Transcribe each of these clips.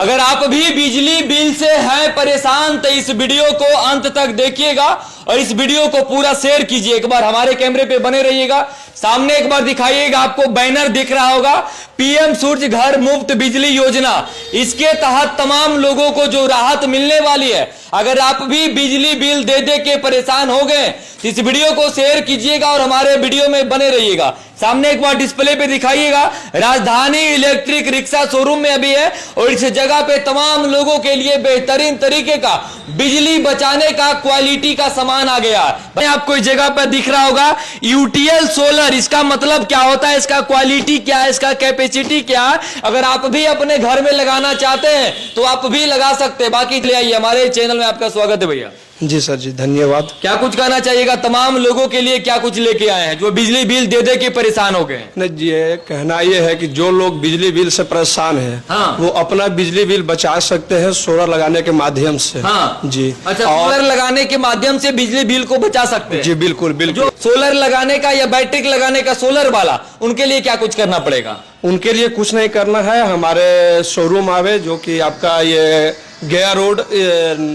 अगर आप भी बिजली बिल से हैं परेशान तो इस वीडियो को अंत तक देखिएगा और इस वीडियो को पूरा शेयर कीजिए। एक बार हमारे कैमरे पे बने रहिएगा, सामने एक बार दिखाइएगा, आपको बैनर दिख रहा होगा पीएम सूर्य घर मुफ्त बिजली योजना। इसके तहत तमाम लोगों को जो राहत मिलने वाली है। अगर आप भी बिजली बिल दे दे के परेशान हो गए तो इस वीडियो को शेयर कीजिएगा और हमारे वीडियो में बने रहिएगा। सामने एक बार डिस्प्ले पे दिखाइएगा, राजधानी इलेक्ट्रिक रिक्शा शोरूम में अभी है और इस जगह पे तमाम लोगों के लिए बेहतरीन तरीके का बिजली बचाने का क्वालिटी का सामान आ गया है। आपको इस जगह पर दिख रहा होगा यूटीएल सोलर। इसका मतलब क्या होता है, इसका क्वालिटी क्या है, इसका कैपेसिटी क्या है। अगर आप भी अपने घर में लगाना चाहते हैं तो आप भी लगा सकते हैं। बाकी ले आइए, हमारे चैनल में आपका स्वागत है भैया। जी सर जी, धन्यवाद। क्या कुछ कहना चाहिएगा तमाम लोगों के लिए, क्या कुछ लेके आए हैं जो बिजली बिल दे दे के परेशान हो गए? नहीं जी, कहना ये है कि जो लोग बिजली बिल से परेशान हैं, हाँ। वो अपना बिजली बिल बचा सकते हैं सोलर लगाने के माध्यम से। हाँ जी। अच्छा, सोलर लगाने के माध्यम से बिजली बिल को बचा सकते हैं? जी बिल्कुल बिल्कुल। जो सोलर लगाने का या बैटरी लगाने का सोलर वाला, उनके लिए क्या कुछ करना पड़ेगा? उनके लिए कुछ नहीं करना है, हमारे शोरूम आवे जो कि आपका ये गया रोड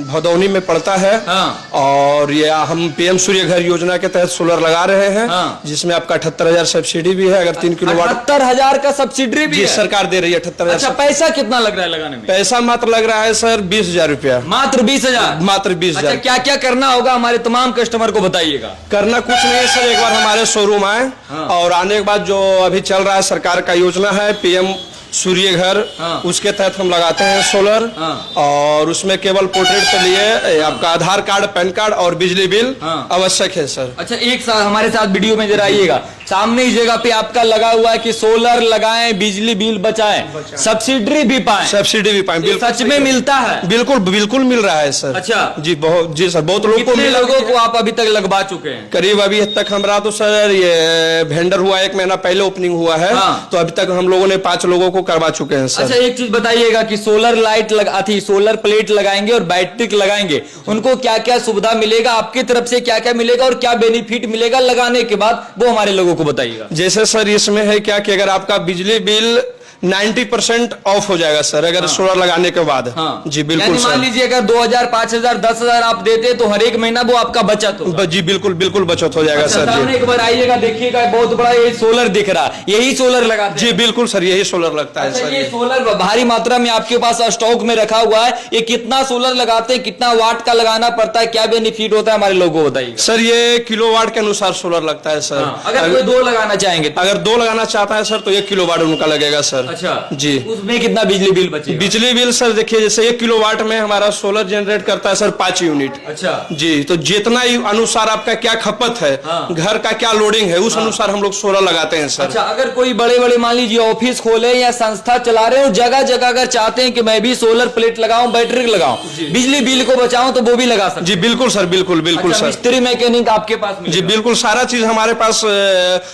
भदौनी में पड़ता है। हाँ। और ये हम पीएम सूर्य घर योजना के तहत सोलर लगा रहे हैं। हाँ। जिसमें आपका 78,000 सब्सिडी भी है। अगर 3 किलोवाट 78,000 का सब्सिडी भी जी है? सरकार दे रही है 78,000। अच्छा, पैसा कितना लग रहा है लगाने में? पैसा मात्र लग रहा है सर 20,000 रुपया। मात्र 20,000? मात्र 20,000। अच्छा, क्या क्या करना होगा हमारे तमाम कस्टमर को बताइएगा। करना कुछ नहीं है सर, एक बार हमारे शोरूम आए। हाँ। और आने के बाद जो अभी चल रहा है सरकार का योजना है पीएम सूर्य घर। हाँ। उसके तहत हम लगाते हैं सोलर। हाँ। और उसमें केवल पोर्ट्रेट के लिए आपका आधार कार्ड, पैन कार्ड और बिजली बिल हाँ। आवश्यक है सर। अच्छा, एक साथ हमारे साथ वीडियो में जरा आइएगा। सामने इस जगह पे आपका लगा हुआ है कि सोलर लगाएं, बिजली बिल बचाएं, सब्सिडी भी पाएं। सब्सिडी भी पाएं, बिल्कुल सच में मिलता है? बिल्कुल बिल्कुल मिल रहा है सर। अच्छा जी, बहुत जी सर, बहुत लोगों को कितने मिला। लोगों को आप अभी तक लगवा चुके हैं? करीब अभी तक हमारा तो सर ये वेंडर हुआ 1 महीना पहले ओपनिंग हुआ है। हाँ। तो अभी तक हम लोगों ने 5 लोगों को करवा चुके हैं सर। अच्छा, एक चीज बताइएगा कि सोलर लाइट थी, सोलर प्लेट लगाएंगे और बैटरी लगाएंगे, उनको क्या क्या सुविधा मिलेगा, आपकी तरफ से क्या क्या मिलेगा और क्या बेनिफिट मिलेगा लगाने के बाद, वो हमारे लोगों को बताइएगा। जैसे सर इसमें है क्या कि अगर आपका बिजली बिल 90% ऑफ हो जाएगा सर अगर सोलर लगाने के बाद। हाँ। जी बिल्कुल मान लीजिए अगर 2,000, 5,000, 10,000 आप देते तो हर एक महीना वो आपका बचत होगा। जी बिल्कुल बिल्कुल बचत हो जाएगा। अच्छा, सर सामने जी एक बार आइएगा, देखिएगा बहुत बड़ा ये सोलर दिख रहा है, यही सोलर लगाते जी हैं? बिल्कुल सर, यही सोलर लगता है। अच्छा, सर ये सोलर भारी मात्रा में आपके पास स्टॉक में रखा हुआ है, ये कितना सोलर लगाते हैं, कितना वाट का लगाना पड़ता है, क्या बेनिफिट होता है, हमारे लोगों को बताइए सर। ये किलोवाट के अनुसार सोलर लगता है सर। अगर कोई 2 लगाना चाहेंगे तो? अगर 2 लगाना चाहता है सर तो 1 किलोवाट उनका लगेगा सर। अच्छा जी। उसमें कितना बिजली बिल बचेगा? बिजली बिल सर देखिए, जैसे 1 किलोवाट में हमारा सोलर जनरेट करता है सर 5 यूनिट। अच्छा जी, तो जितना ही अनुसार आपका क्या खपत है, हाँ। घर का क्या लोडिंग है, उस अनुसार हम लोग सोलर लगाते हैं सर। अच्छा, अगर कोई बड़े बड़े मान लीजिए ऑफिस खोले या संस्था चला रहे हो, जगह जगह अगर चाहते हैं कि मैं भी सोलर प्लेट लगाऊं, बैटरी लगाऊं, बिजली बिल को बचाऊं, तो वो भी लगा सकते हैं? जी बिल्कुल सर, बिल्कुल बिल्कुल अच्छा, सर। मिस्त्री मैकेनिक आपके पास जी मिलेगा? बिल्कुल, सारा चीज हमारे पास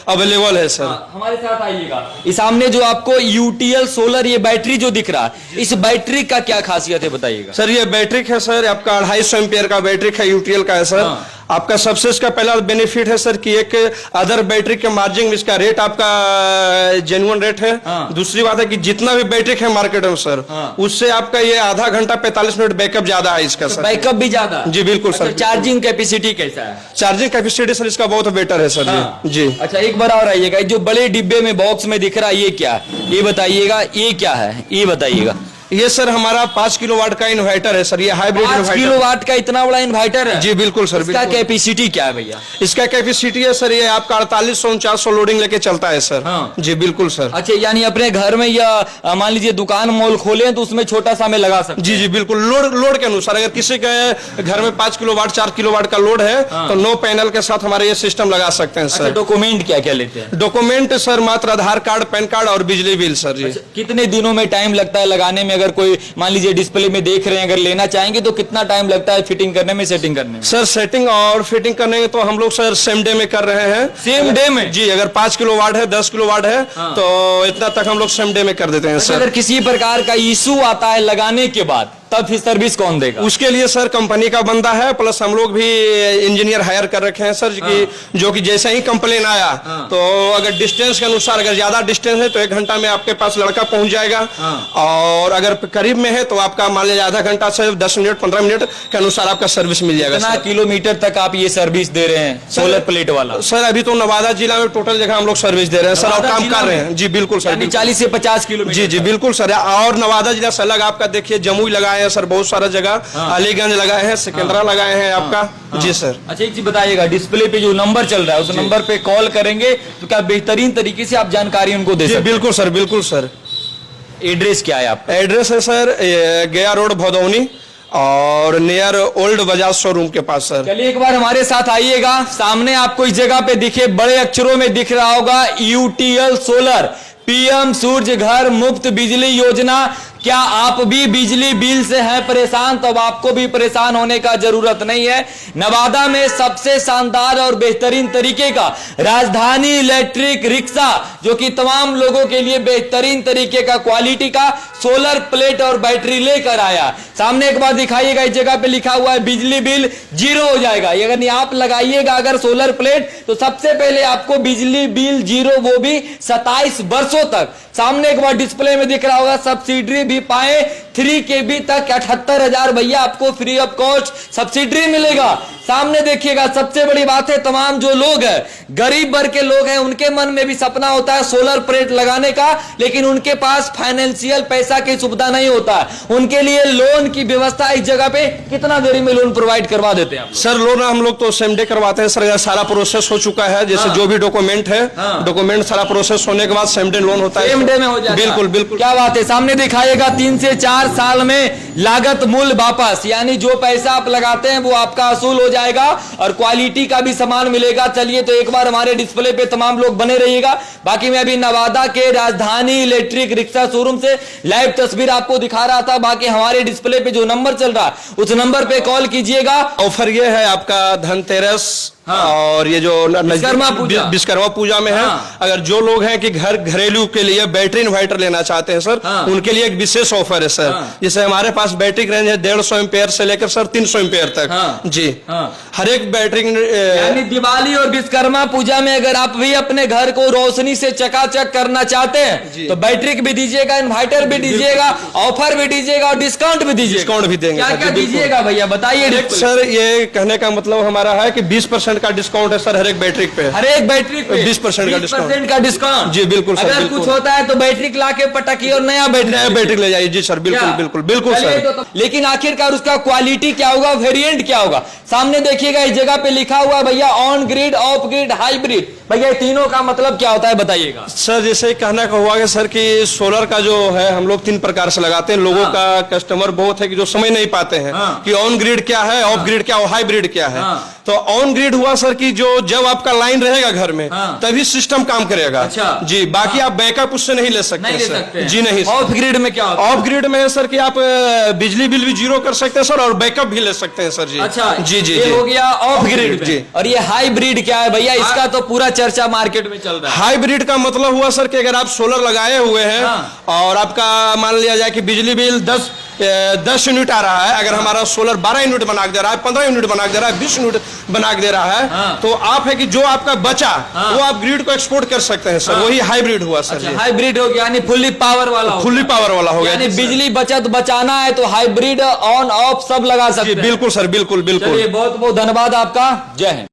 अवेलेबल है सर। हमारे साथ आइएगा। इस सामने जो आपको यूटीएल सोलर ये बैटरी जो दिख रहा है, इस बैटरी का क्या खासियत है बताइएगा? सर ये बैटरी है सर, आपका 250 एम्पियर का बैटरी है, यूटीएल का है सर। हाँ। आपका सबसे इसका पहला बेनिफिट है सर कि एक अदर बैटरी के मार्जिन इसका रेट आपका जेन्युइन रेट है। हाँ। दूसरी बात है कि जितना भी बैटरी है मार्केट में सर, हाँ। उससे आपका ये आधा घंटा 45 मिनट बैकअप ज्यादा है इसका सर। बैकअप भी ज्यादा? जी बिल्कुल सर। चार्जिंग कैपेसिटी कैसा है? चार्जिंग कैपेसिटी सर इसका बहुत बेटर है सर। हाँ। जी। अच्छा, एक बार और आइएगा, जो बड़े डिब्बे में बॉक्स में दिख रहा है ये क्या है, ये बताइएगा, ये क्या है, ये बताइएगा। ये सर हमारा 5 किलोवाट का इन्वर्टर है सर, ये हाइब्रिड 5 इन्वर्टर। किलोवाट का इतना बड़ा इन्वर्टर है? जी बिल्कुल सर। इसका कैपेसिटी क्या है भैया? इसका कैपेसिटी है सर, ये आपका 4800-4900 लोडिंग लेके चलता है सर। हाँ। जी बिल्कुल सर। अच्छा, यानी अपने घर में या मान लीजिए दुकान मॉल खोले तो उसमें छोटा सा में लगा सकते? जी जी बिल्कुल, लोड के अनुसार। अगर किसी के घर में 5 किलोवाट 4 किलोवाट का लोड है, हाँ। तो 9 पैनल के साथ हमारे ये सिस्टम लगा सकते हैं अच्छा, सर। डॉक्यूमेंट क्या क्या लेते हैं? डॉक्यूमेंट सर मात्र आधार कार्ड, पैन कार्ड और बिजली बिल सर जी। अच्छा, कितने दिनों में टाइम लगता है लगाने में? अगर कोई मान लीजिए डिस्प्ले में देख रहे हैं, अगर लेना चाहेंगे तो कितना टाइम लगता है फिटिंग करने में, सेटिंग करने में? सर सेटिंग और फिटिंग करने में तो हम लोग सर सेम डे में कर रहे हैं। सेम डे में? जी, अगर 5 किलोवाट है, 10 किलोवाट है, हाँ। तो इतना तक हम लोग सेम डे में कर देते हैं अच्छा, सर। अगर किसी प्रकार का इशू आता है लगाने के बाद तब फिर सर्विस कौन देगा? उसके लिए सर कंपनी का बंदा है, प्लस हम लोग भी इंजीनियर हायर कर रखे हैं सर कि जो कि जैसे ही कंप्लेन आया तो अगर डिस्टेंस के अनुसार, अगर ज्यादा डिस्टेंस है तो 1 घंटा में आपके पास लड़का पहुंच जाएगा, और अगर करीब में है तो आपका मान लीजिए आधा घंटा से 10 मिनट 15 मिनट के अनुसार आपका सर्विस मिल जाएगा। कितना किलोमीटर तक आप ये सर्विस दे रहे हैं सोलर प्लेट वाला? सर अभी तो नवादा जिला में टोटल जगह हम लोग सर्विस दे रहे हैं सर, और काम कर रहे हैं। जी बिल्कुल सर, 40 से 50 किलोमीटर। जी जी बिल्कुल सर। और नवादा जिला से अलग आपका देखिए जमुई लगाए हैं सर, बहुत सारा जगह, अलीगंज लगाए हैं, सिकंदरा लगाए हैं आपका। जी सर। अच्छा एक चीज बताइएगा, डिस्प्ले पे जो नंबर चल रहा है उस नंबर पे कॉल करेंगे तो क्या बेहतरीन तरीके से आप जानकारी उनको दे सकते हैं? बिल्कुल सर, बिल्कुल सर। एड्रेस क्या है आपका? एड्रेस है सर गया रोड भदौनी और नियर ओल्ड बजाज शोरूम के पास सर। चलिए एक बार हमारे साथ आइएगा, सामने आपको इस जगह पे दिखे बड़े अक्षरों में दिख रहा होगा यूटीएल सोलर, पीएम सूर्य घर मुफ्त बिजली योजना। क्या आप भी बिजली बिल से हैं परेशान? तो अब आपको भी परेशान होने का जरूरत नहीं है। नवादा में सबसे शानदार और बेहतरीन तरीके का राजधानी इलेक्ट्रिक रिक्शा, जो कि तमाम लोगों के लिए बेहतरीन तरीके का क्वालिटी का सोलर प्लेट और बैटरी लेकर आया। सामने एक बार दिखाइएगा, इस जगह पे लिखा हुआ है बिजली बिल 0 हो जाएगा। अगर आप लगाइएगा अगर सोलर प्लेट तो सबसे पहले आपको बिजली बिल 0, वो भी 27 वर्षों तक। सामने एक बार डिस्प्ले में दिख रहा होगा, सब्सिडी भी पाए 3 KB तक 78,000 भैया आपको फ्री ऑफ कॉस्ट सब्सिडी मिलेगा। सामने देखिएगा, सबसे बड़ी बात है, तमाम जो लोग हैं गरीब वर्ग के लोग हैं, उनके मन में भी सपना होता है सोलर प्लेट लगाने का, लेकिन उनके पास फाइनेंशियल पैसा की सुविधा नहीं होता है। उनके लिए लोन की व्यवस्था इस जगह पे कितना देरी में लोन प्रोवाइड करवा देते हैं आप? सर लोन हम लोग तो सेम डे करवाते हैं सर, सारा प्रोसेस हो चुका है। जैसे जो भी डॉक्यूमेंट है, डॉक्यूमेंट सारा प्रोसेस होने के बाद सेम डे लोन होता है। सेम डे में हो जाता है? बिल्कुल बिल्कुल। क्या बात है। सामने दिखाएगा 3 से 4 साल में लागत मूल्य वापस, यानी जो पैसा आप लगाते हैं वो आपका असूल हो जाएगा और क्वालिटी का भी सामान मिलेगा। चलिए तो एक बार हमारे डिस्प्ले पे तमाम लोग बने रहिएगा। बाकी मैं अभी नवादा के राजधानी इलेक्ट्रिक रिक्शा शोरूम से लाइव तस्वीर आपको दिखा रहा था। बाकी हमारे डिस्प्ले पे जो नंबर चल रहा है उस नंबर पे कॉल कीजिएगा। ऑफर ये है आपका धनतेरस और ये जो विश्वकर्मा पूजा में है, अगर जो लोग हैं कि घरेलू के लिए बैटरी इन्वर्टर लेना चाहते हैं सर, उनके लिए एक विशेष ऑफर है सर। जैसे हमारे पास बैटरी रेंज है 150 एम्पेयर से लेकर सर 300 एम्पेयर तक। जी हर एक बैटरी, यानी दिवाली और विश्वकर्मा पूजा में अगर आप भी अपने घर को रोशनी से चकाचक करना चाहते हैं तो बैटरी भी दीजिएगा, इन्वर्टर भी दीजिएगा, ऑफर भी दीजिएगा और डिस्काउंट भी दीजिएगा। डिस्काउंट भी देंगे। क्या क्या दीजिएगा भैया बताइए सर? ये कहने का मतलब हमारा है कि 20% का डिस्काउंट है सर हर एक बैटरी पे। हर एक बैटरी पे 20% का डिस्काउंट। जी बिल्कुल सर। अगर कुछ होता है तो बैटरी ला के पटाखिए और नया बैटरी ले जाइए। जी सर बिल्कुल बिल्कुल बिल्कुल सर। लेकिन आखिरकार उसका क्वालिटी क्या होगा, वेरिएंट क्या होगा? सामने देखिएगा इस जगह पे लिखा हुआ भैया on grid, of grid, hybrid. भैया तीनों का मतलब क्या होता है बताइएगा? सर जैसे कहना का हुआ सर कि सोलर का जो है हम लोग 3 प्रकार से लगाते हैं। लोगों का कस्टमर बहुत है कि जो समझ नहीं पाते हैं कि ऑन ग्रिड क्या है, ऑफ ग्रिड क्या है, हाइब्रिड क्या है। तो ऑन ग्रिड हुआ सर कि जो जब आपका लाइन रहेगा घर में तभी सिस्टम काम करेगा। अच्छा। जी बाकी आप बैकअप उससे नहीं ले सकते सर। जी नहीं। ऑफ ग्रिड में क्या होता है? ऑफ ग्रिड में है सर कि आप बिजली बिल भी 0 कर सकते हैं सर और बैकअप भी ले सकते हैं सर। जी अच्छा जी जी ये हो गया ऑफ ग्रिड। जी। और ये हाइब्रिड क्या है भैया? इसका तो पूरा चर्चा मार्केट में चल रहा है। हाइब्रिड का मतलब हुआ सर कि अगर आप सोलर लगाए हुए हैं और आपका मान लिया जाए कि बिजली बिल 10 यूनिट आ रहा है, अगर हमारा सोलर 12 यूनिट बना के दे रहा है, 15 यूनिट बना के दे रहा है, 20 यूनिट बना के दे रहा है, तो आप है कि जो आपका बचा वो आप ग्रिड को एक्सपोर्ट कर सकते हैं सर। वही हाइब्रिड हुआ सर। अच्छा, हाइब्रिड हो गया यानी फुल्ली पावर वाला। फुल्ली पावर वाला हो गया। यानी बिजली बचत बचाना है तो हाइब्रिड ऑन ऑफ सब लगा सकते हैं। बिल्कुल सर बिल्कुल बिल्कुल। बहुत बहुत धन्यवाद आपका। जय हिंद।